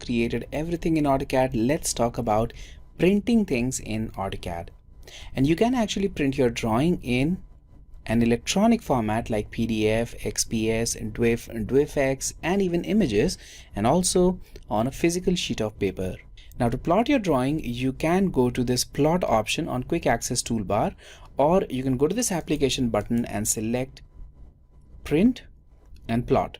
created everything in AutoCAD, let's talk about printing things in AutoCAD. And you can actually print your drawing in an electronic format like PDF, XPS, DWIF, DWIFX, and even images, and also on a physical sheet of paper. Now to plot your drawing, you can go to this plot option on quick access toolbar, or you can go to this application button and select print and plot.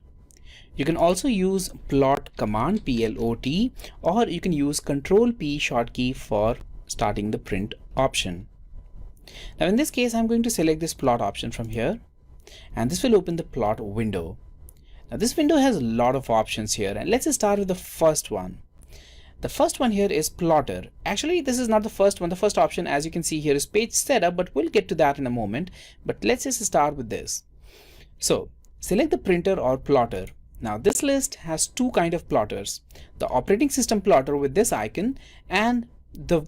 You can also use plot command, PLOT, or you can use Control P shortkey for starting the print option. Now in this case, I'm going to select this plot option from here, and this will open the plot window. Now this window has a lot of options here, and let's start with the first one. The first one here is plotter. Actually, this is not the first one. The first option, as you can see here, is page setup, but we'll get to that in a moment. But let's just start with this. So select the printer or plotter. Now this list has two kind of plotters: the operating system plotter with this icon and the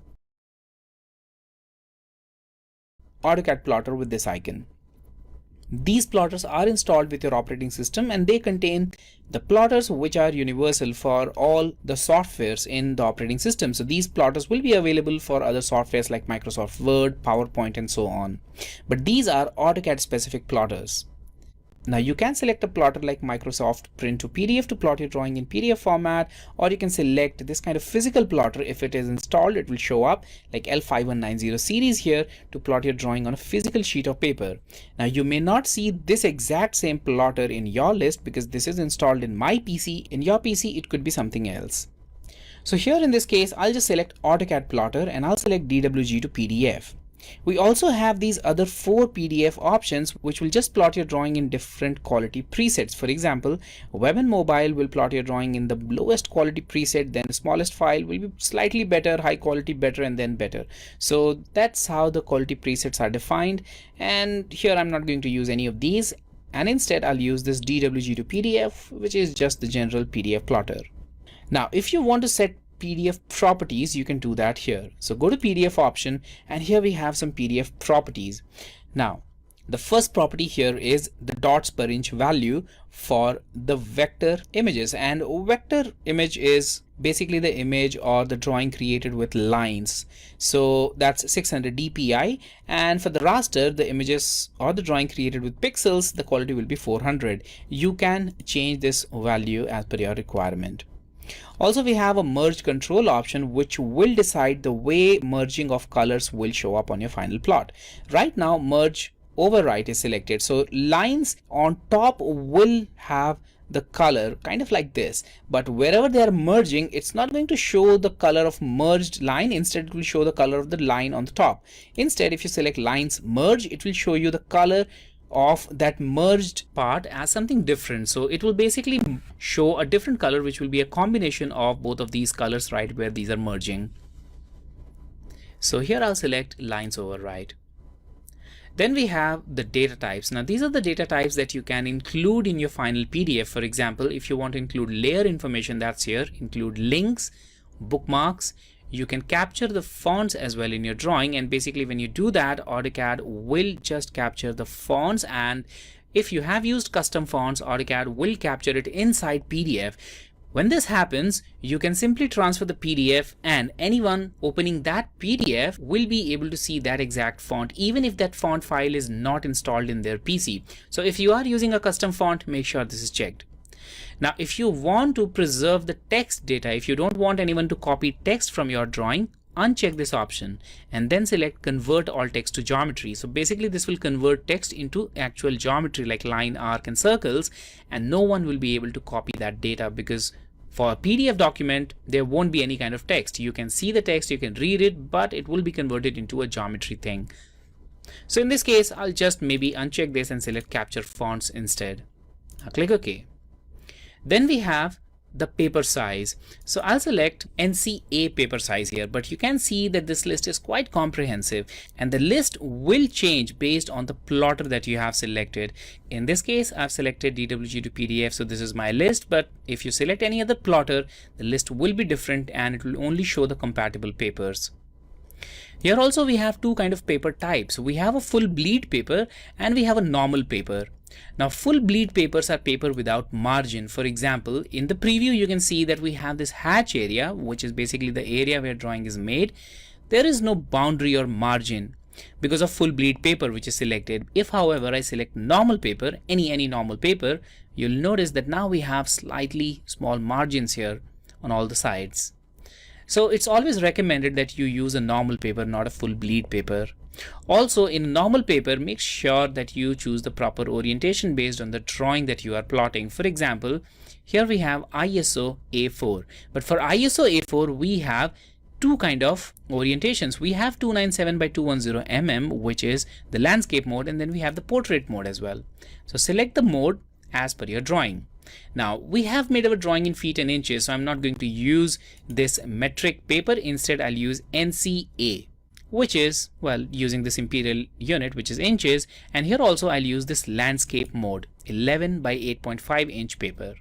AutoCAD plotter with this icon. These plotters are installed with your operating system, and they contain the plotters which are universal for all the softwares in the operating system. So these plotters will be available for other softwares like Microsoft Word, PowerPoint, and so on. But these are AutoCAD specific plotters. Now you can select a plotter like Microsoft Print to PDF to plot your drawing in PDF format, or you can select this kind of physical plotter. If it is installed, it will show up like L5190 series here to plot your drawing on a physical sheet of paper. Now you may not see this exact same plotter in your list because this is installed in my PC. In your PC, it could be something else. So here in this case, I'll just select AutoCAD plotter and I'll select DWG to PDF. We also have these other 4 PDF options which will just plot your drawing in different quality presets. For example, web and mobile will plot your drawing in the lowest quality preset, then the smallest file will be slightly better, high quality better, and then better. So that's how the quality presets are defined, and here I'm not going to use any of these, and instead I'll use this DWG to PDF, which is just the general PDF plotter. Now if you want to set PDF properties, you can do that here. So go to PDF option, and here we have some PDF properties. Now the first property here is the dots per inch value for the vector images, and vector image is basically the image or the drawing created with lines. So that's 600 dpi, and for the raster, the images or the drawing created with pixels, the quality will be 400. You can change this value as per your requirement. Also, we have a merge control option which will decide the way merging of colors will show up on your final plot. Right now, merge overwrite is selected, so lines on top will have the color kind of like this, but wherever they are merging, it's not going to show the color of merged line. Instead, it will show the color of the line on the top. Instead, if you select lines merge, it will show you the color of that merged part as something different. So it will basically show a different color which will be a combination of both of these colors right where these are merging. So here I'll select lines override. Then we have the data types. Now these are the data types that you can include in your final PDF. For example, if you want to include layer information, that's here, include links, bookmarks. You can capture the fonts as well in your drawing, and basically when you do that, AutoCAD will just capture the fonts, and if you have used custom fonts, AutoCAD will capture it inside PDF. When this happens, you can simply transfer the PDF, and anyone opening that PDF will be able to see that exact font even if that font file is not installed in their PC. So if you are using a custom font, make sure this is checked. Now, if you want to preserve the text data, if you don't want anyone to copy text from your drawing, uncheck this option and then select convert all text to geometry. So basically this will convert text into actual geometry like line, arc, and circles, and no one will be able to copy that data because for a PDF document, there won't be any kind of text. You can see the text, you can read it, but it will be converted into a geometry thing. So in this case, I'll just maybe uncheck this and select capture fonts instead. I'll click OK. Then we have the paper size. So I'll select NCA paper size here, but you can see that this list is quite comprehensive and the list will change based on the plotter that you have selected. In this case, I've selected DWG to PDF, so this is my list, but if you select any other plotter, the list will be different and it will only show the compatible papers. Here also we have two kind of paper types. We have a full bleed paper and we have a normal paper. Now, full bleed papers are paper without margin. For example, in the preview, you can see that we have this hatch area, which is basically the area where drawing is made. There is no boundary or margin because of full bleed paper which is selected. If, however, I select normal paper, any normal paper, you'll notice that now we have slightly small margins here on all the sides. So it's always recommended that you use a normal paper, not a full bleed paper. Also, in normal paper, make sure that you choose the proper orientation based on the drawing that you are plotting. For example, here we have ISO A4, but for ISO A4 we have two kind of orientations. We have 297 by 210 mm, which is the landscape mode, and then we have the portrait mode as well. So select the mode as per your drawing. Now we have made our drawing in feet and inches, so I'm not going to use this metric paper. Instead, I'll use NCA, which is, well, using this imperial unit, which is inches. And here also I'll use this landscape mode, 11 by 8.5 inch paper.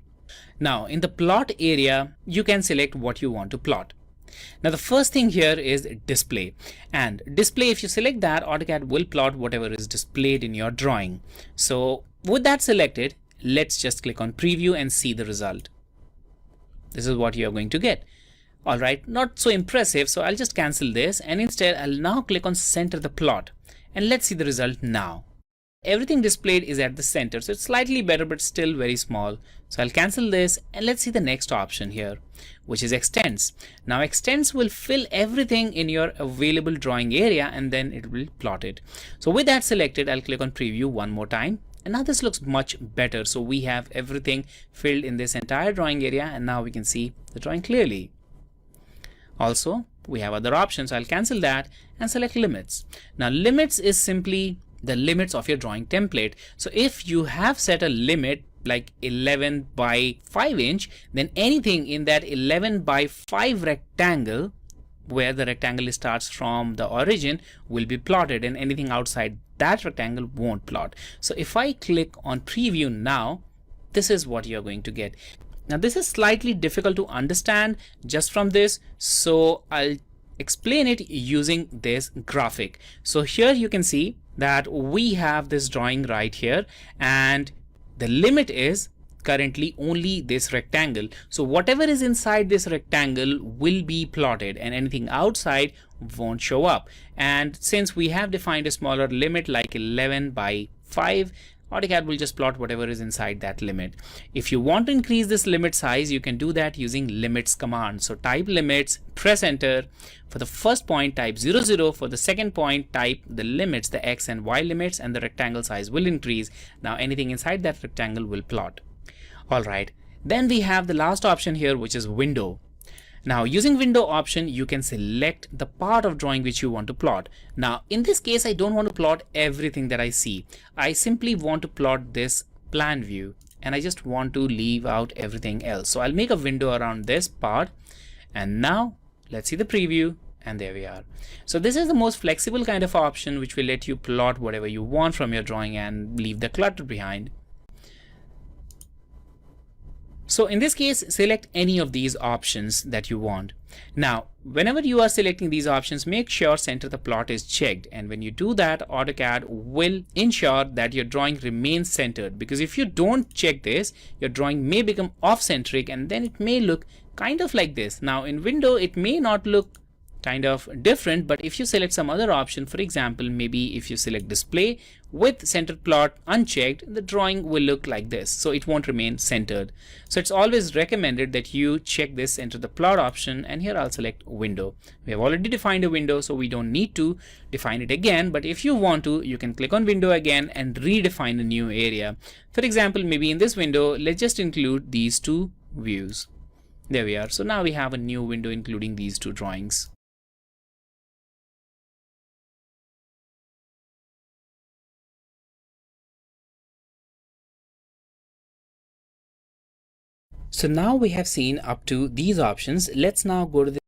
Now in the plot area, you can select what you want to plot. Now the first thing here is display, and display, if you select that, AutoCAD will plot whatever is displayed in your drawing. So with that selected, let's just click on preview and see the result. This is what you're going to get. Alright, not so impressive, so I'll just cancel this, and instead I'll now click on center the plot, and let's see the result now. Everything displayed is at the center, so it's slightly better but still very small. So I'll cancel this, and let's see the next option here, which is extends. Now extends will fill everything in your available drawing area, and then it will plot it. So with that selected, I'll click on preview one more time, and now this looks much better. So we have everything filled in this entire drawing area, and now we can see the drawing clearly. Also, we have other options. I'll cancel that and select limits. Now limits is simply the limits of your drawing template. So if you have set a limit like 11 by 5 inch, then anything in that 11 by 5 rectangle, where the rectangle starts from the origin, will be plotted, and anything outside that rectangle won't plot. So if I click on preview now, this is what you're going to get. Now this is slightly difficult to understand just from this, so I'll explain it using this graphic. So here you can see that we have this drawing right here, and the limit is currently only this rectangle. So whatever is inside this rectangle will be plotted, and anything outside won't show up. And since we have defined a smaller limit like 11 by 5, AutoCAD will just plot whatever is inside that limit. If you want to increase this limit size, you can do that using limits command. So type limits, press enter. For the first point, type 00. For the second point, type the limits, the X and Y limits, and the rectangle size will increase. Now anything inside that rectangle will plot. Alright, then we have the last option here, which is window. Now using window option, you can select the part of drawing which you want to plot. Now in this case, I don't want to plot everything that I see. I simply want to plot this plan view, and I just want to leave out everything else. So I'll make a window around this part, and now let's see the preview, and there we are. So this is the most flexible kind of option which will let you plot whatever you want from your drawing and leave the clutter behind. So in this case, select any of these options that you want. Now, whenever you are selecting these options, make sure center the plot is checked. And when you do that, AutoCAD will ensure that your drawing remains centered. Because if you don't check this, your drawing may become off-centric, and then it may look kind of like this. Now in window, it may not look kind of different, but if you select some other option, for example, maybe if you select display with center plot unchecked, the drawing will look like this, so it won't remain centered. So it's always recommended that you check this, enter the plot option, and here I'll select window. We have already defined a window, so we don't need to define it again, but if you want to, you can click on window again and redefine a new area. For example, maybe in this window, let's just include these two views. There we are. So now we have a new window including these two drawings. So now we have seen up to these options. Let's now go to the